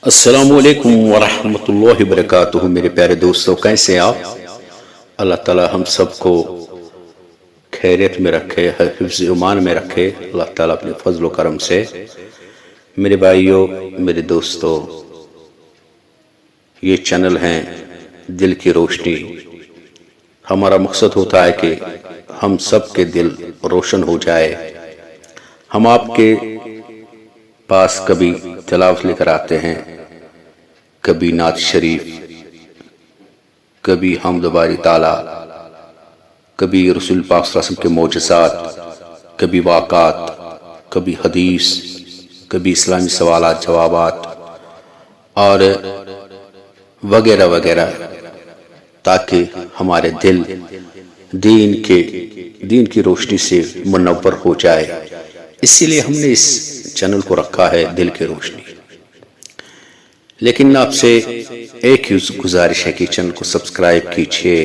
السلام علیکم ورحمۃ اللہ وبرکاتہ۔ میرے پیارے دوستو، کیسے ہیں آپ؟ اللہ تعالی ہم سب کو خیریت میں رکھے، حفظ ایمان میں رکھے اللہ تعالیٰ اپنے فضل و کرم سے۔ میرے بھائیوں، میرے دوستو، یہ چینل ہیں دل کی روشنی۔ ہمارا مقصد ہوتا ہے کہ ہم سب کے دل روشن ہو جائے۔ ہم آپ کے پاس کبھی تلاوت لے کر آتے ہیں، کبھی نعت شریف، کبھی حمد باری تعالیٰ، کبھی رسول پاک صلی اللہ علیہ وسلم کے معجزات، کبھی واقعات، کبھی حدیث، کبھی اسلامی سوالات جوابات اور وغیرہ وغیرہ، تاکہ ہمارے دل دین کی روشنی سے منور ہو جائے۔ اسی لیے ہم نے اس چینل کو رکھا ہے دل کی روشنی۔ لیکن آپ سے ایک ہی گزارش ہے کہ چینل کو سبسکرائب کیجئے،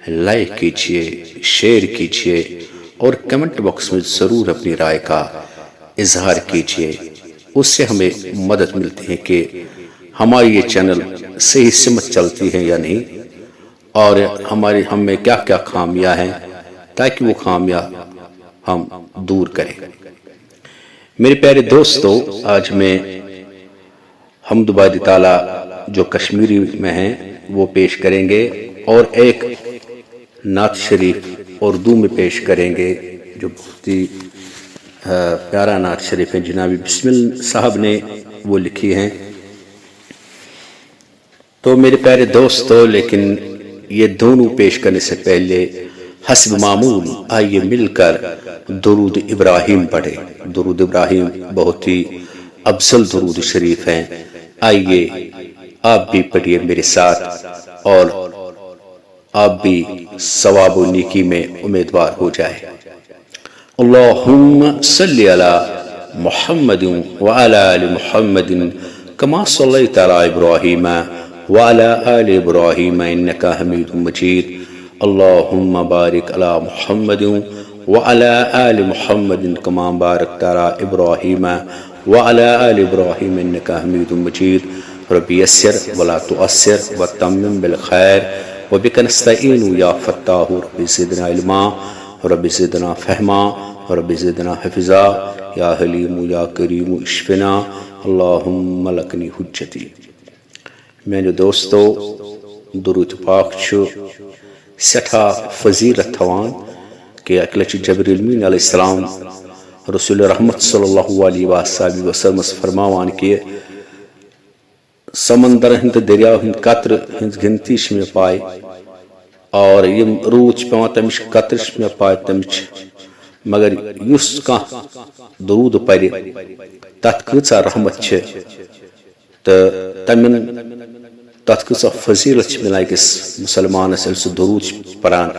لائک کیجئے، شیئر کیجئے اور کمنٹ باکس میں ضرور اپنی رائے کا اظہار کیجئے۔ اس سے ہمیں مدد ملتی ہے کہ ہماری یہ چینل صحیح سمت چلتی ہے یا نہیں، اور ہم میں کیا کیا خامیاں ہیں، تاکہ وہ خامیاں ہم دور کریں۔ میرے پیارے دوستو، آج میں حمد باری تعالیٰ جو کشمیری میں ہیں وہ پیش کریں گے، اور ایک نعت شریف اردو میں پیش کریں گے جو بہت ہی پیارا نعت شریف ہے۔ جناب بسمل صاحب نے وہ لکھی ہیں۔ تو میرے پیارے دوستو، لیکن یہ دونوں پیش کرنے سے پہلے حسب معمول آئیے مل کر درود ابراہیم پڑھے۔ درود ابراہیم بہت ہی افضل درود شریف ہیں۔ آئیے آپ بھی پڑھیے میرے ساتھ، اور آپ بھی ثواب و نیکی میں امیدوار ہو جائے۔ اللہم صلی علی محمد وعلی آل محمد کما صلیت علی ابراہیم وعلی آل ابراہیم انکا حمید مجید۔ اللہم بارک علی محمد وعلی آل محمد کما بارکت علی ابراہیم وعلی آل ابراہیم انکا حمید مجید۔ رب یسر ولا تعسر وتمم بالخیر وبک نستعین یا فتاح۔ رب زدنا علما، رب زدنا فہما، رب زدنا حفظا، یا حلیم یا کریم اشفنا، اللہم لکنی حجتی۔ میرے دوستو، درود پاک چھو سٹھا فضیلت تھوان کہ اکلچ جبریل امین علیہ السلام رسول رحمت صلی اللہ علیہ وآلہ وسلم فرماوان کہ سمندر ہند دریاو ہند قطر ہند گنتی میں پائے، اور یم روچ پیوان تمچ قطر میں پائے تمچ، مگر یس کان درود پڑے تت کۭژاہ رحمت چھ تو تمن تت کۭژاہ فضیلت ملان أکس مسلمانس ییٚلہِ سُہ درود پران،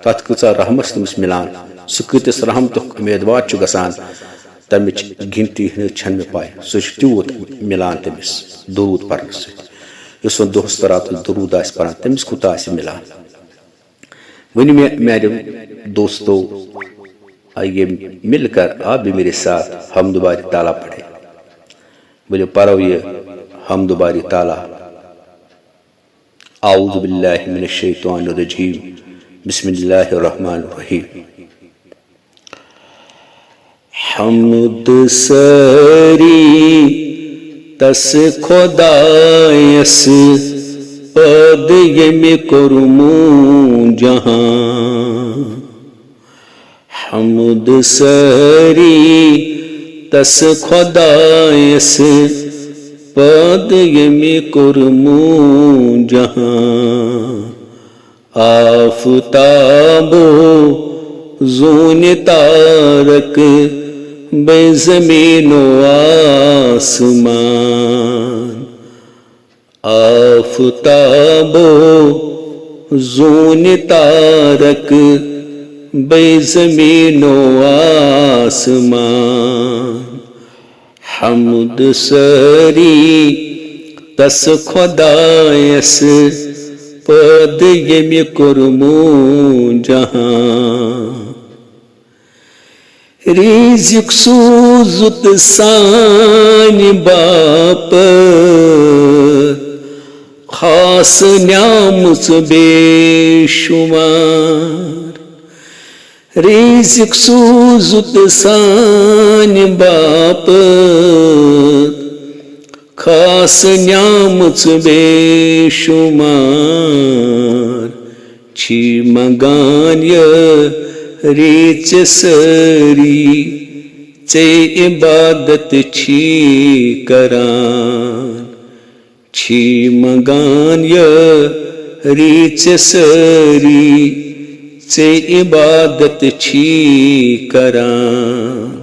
تت کۭژاہ رحمت تمس ملان، سُہ کۭتِس رحمتُک امیدوار چھُ گژھان تمچ گنتی چھنہٕ مےٚ پاے۔ سُہ چھُ تیوٗت ملان تمس درود پرنہٕ سۭتۍ، یُس وۄنۍ دۄہس راتس درود آسہِ پران تمس کوٗتاہ آسہِ ملان۔ وۄنۍ میانہِ دوستو، آئیے مل کر آپ بھی میرے ساتھ حمد باری تعالیٰ پڑھے۔ بولے پڑھو یہ حمد باری تعالیٰ۔ اعوذ باللہ من الشیطان الرجیم، بسم اللہ الرحمن الرحیم۔ حمد ساری تس خدایس پد یمی کرمون جہاں۔ حمد ساری تس خدایس پد یمی کرمون جہاں۔ آفتاب و زون تارک بے زمین و آسمان۔ آفتاب و زون تارک بے زمین و آسمان۔ حمد ساری تس خدایس پد یمی کرمون جہاں۔ رزق سوزت سانہِ باپتھ خاص نیامژ بے شمار رزق سوزت سانہِ باپت خاص نیامژ بے شمار چھی منگان ریژ سٲری ژے عبادت چھی کران چھی منگان ریژ سٲری ژے عبادت چھی کران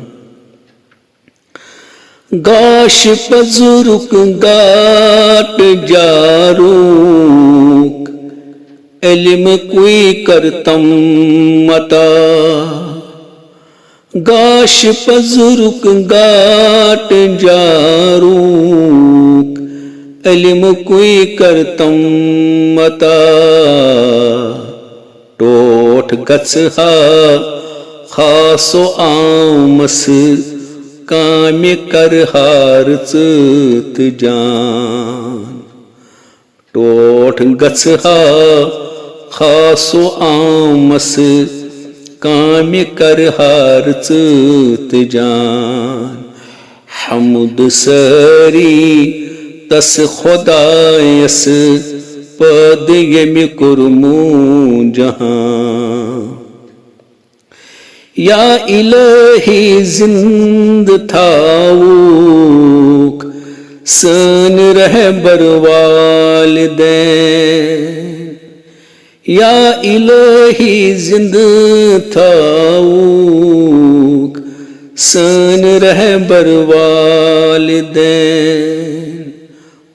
گاش پزرُک گاٹ جاروک علم کوئی کرتم عطا گاش پزرُک گاٹ جاروک علم کوئی کرتم عطا ٹوٹھ گژھہا خاصو آمس کامہِ کرہار ژٕ تہٕ جان ٹوٹھ گژھہا خاصو آمس کامہِ کرہار ژٕ تہٕ جان حمد سٲری تس خۄدایس پٲدٕ ییٚمہِ کوٚرمُت جہان یا الہی زندٕ تھاوُکھ سٲنۍ رہبر والدین یا الہی زندٕ تھاوُکھ سٲنۍ رہبر والدین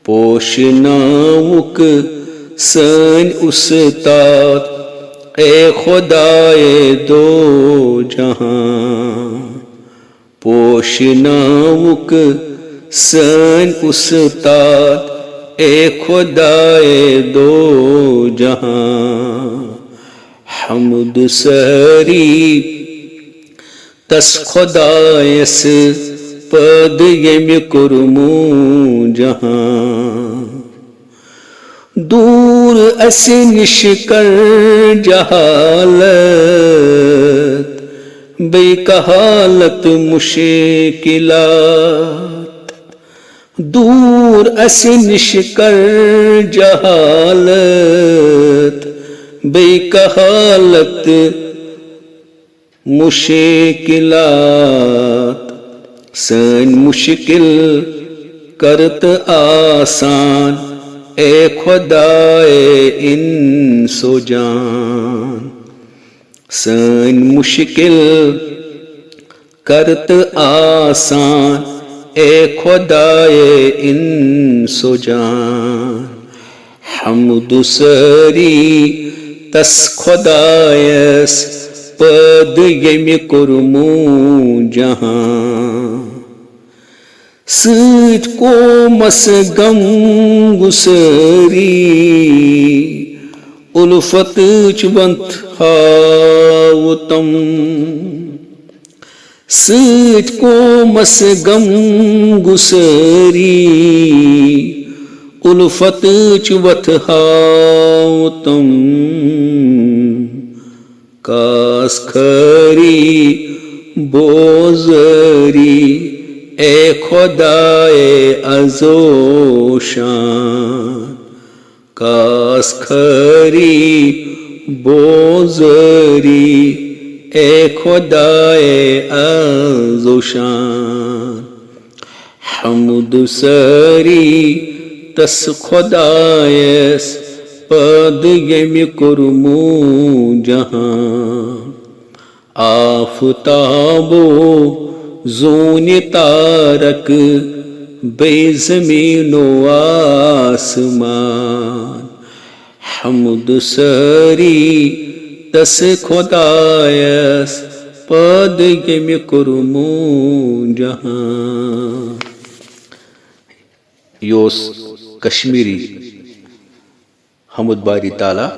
پوشناوُکھ سٲنۍ اُستاد اے خدائے دو جہاں پوشناوُکھ سٲنۍ اُستاد اے خدائے دو جہاں حمد سٲری تس خۄدایس پٲدٕ ییٚمہِ کوٚرمُت جہاں دوٗر اسہِ نِش کر جہالت بیٚیہِ کہالت مُشکِلات دوٗر اسہِ نِش کر جہالت بیٚیہِ کہالت مُشکِلات سٲنۍ مُشکِل کر تہٕ آسان اے خۄدائے اِنس و جان سٲنۍ مُشکِل کر تہٕ آسان اے خۄدائے اِنس و جان حمد سٲری تس خۄدایس پٲدٕ ییٚمہِ کوٚرمُت جہان سۭتۍ قومس غم گُسٲری اُلفتٕچ ونٛت ہاوُتم سۭتۍ قومس غم گُسٲری اُلفتٕچ وتھ ہاوُتم کاس خٲری بوزٲری اے خۄدائے عزو شان کاس خٲری بوزٲری اے خۄدائے عزو شان حمد سٲری تس خۄدایس پٲدٕ ییٚمہِ کوٚرمُت جہان آفتابو زوٗنہِ تارک بیٚیہِ زمیٖنو آسمان حمد سٲری تس خۄدایس پٲدٕ ییٚمہِ کوٚرمُت جہان یہ اوس کشمیری حمد باری تعالیٰ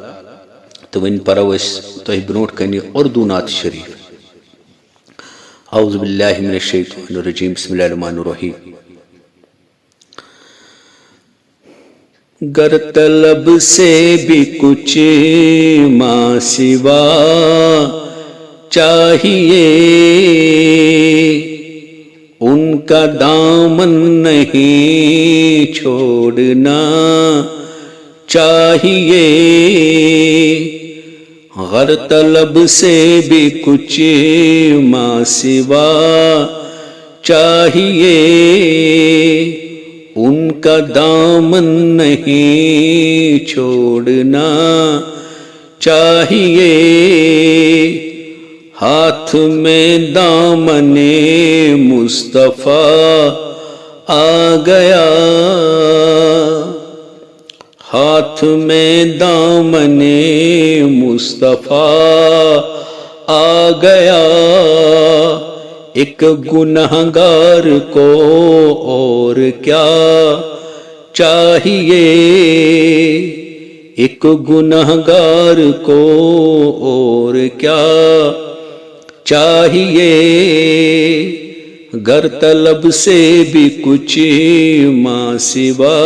تو وۄنۍ پرو أسۍ تۄہہِ برونٛٹھ کنہِ اردو نعت شریٖف اعوذ باللہ من الشیطان الرجیم بسم اللہ الرحمن الرحیم گر طلب سے بھی کچھ ماں سوا چاہیے، ان کا دامن نہیں چھوڑنا چاہیے، غر طلب سے بھی کچھ ماں سوا چاہیے، ان کا دامن نہیں چھوڑنا چاہیے، ہاتھ میں دامن مصطفیٰ آ گیا، ہاتھ میں دامن مصطفیٰ آ گیا، ایک گنہگار کو اور کیا چاہیے، ایک گنہگار کو اور کیا چاہیے، گر طلب سے بھی کچھ ماں سوا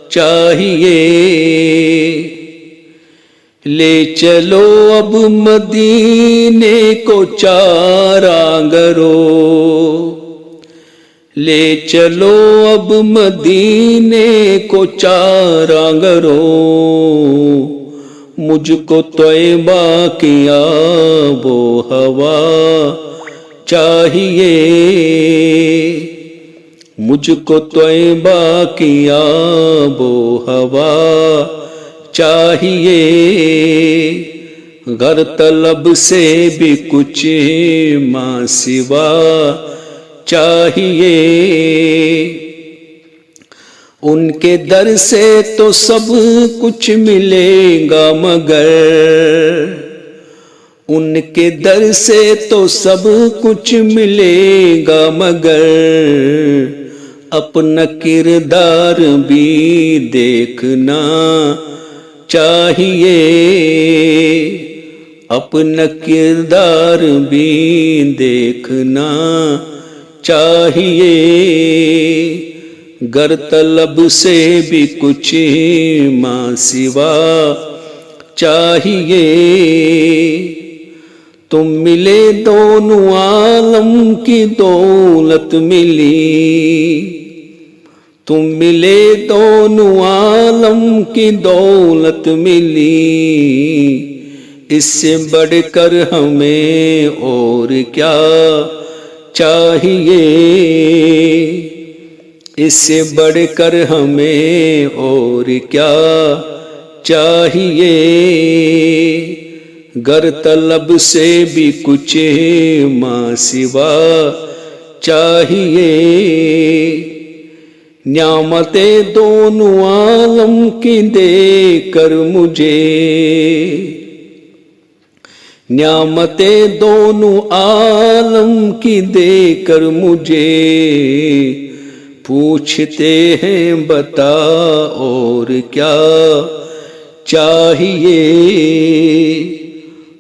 چاہیے، لے چلو اب مدینے کو چار آنگروں، لے چلو اب مدینے کو چار آنگروں، مجھ کو طیبہ کی آب و ہوا چاہیے، مجھ کو طیبہ کی آب و ہوا چاہیے، گر طلب سے بھی کچھ ماں سوا چاہیے، ان کے در سے تو سب کچھ ملے گا مگر، ان کے در سے تو سب کچھ ملے گا مگر، اپنا کردار بھی دیکھنا چاہیے، اپنا کردار بھی دیکھنا چاہیے، گر طلب سے بھی کچھ ماں سوا چاہیے، تم ملے دونوں عالم کی دولت ملی، تم ملے دونوں عالم کی دولت ملی، اس سے بڑھ کر ہمیں اور کیا چاہیے، اس سے بڑھ کر ہمیں اور کیا چاہیے، گر طلب سے بھی کچھ ماں سوا چاہیے، نعمتیں دونوں عالم کی دے کر مجھے، نعمتیں دونوں عالم کی دے کر مجھے، پوچھتے ہیں بتا اور کیا چاہیے،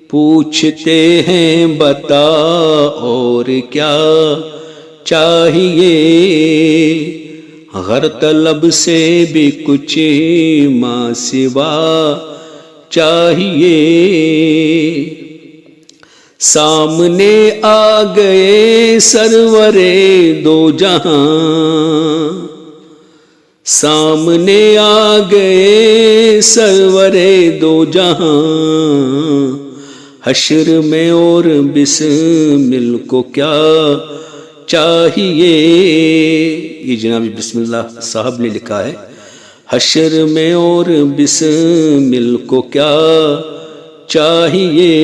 پوچھتے ہیں بتا اور کیا چاہیے، غر طلب سے بھی کچھ ماں سوا چاہیے، سامنے آ گئے سرورے دو جہاں، سامنے آ گئے سرورے دو جہاں، حشر میں اور بسمل کو کیا چاہیے، یہ جناب بسم اللہ صاحب نے لکھا ہے، حشر میں اور بسمل کو کیا چاہیے،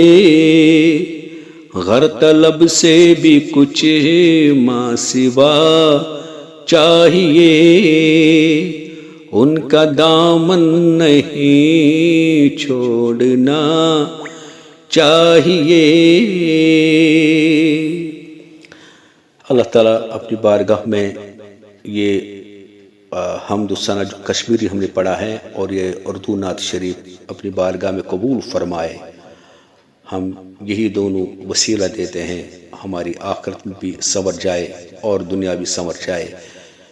غر طلب سے بھی کچھ ماں سوا چاہیے، ان کا دامن نہیں چھوڑنا چاہیے۔ اللہ تعالیٰ اپنی بارگاہ میں یہ حمد و ثنا جو کشمیری ہم نے پڑھا ہے اور یہ اردو نعت شریف اپنی بارگاہ میں قبول فرمائے، ہم یہی دونوں وسیلہ دیتے ہیں، ہماری آخرت میں بھی سنور جائے اور دنیا بھی سنور جائے۔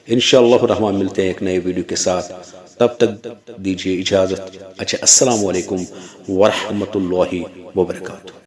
انشاءاللہ الرحمن ملتے ہیں ایک نئے ویڈیو کے ساتھ۔ تب تک دیجیے اجازت. اچھا، السلام علیکم ورحمۃ اللہ وبرکاتہ.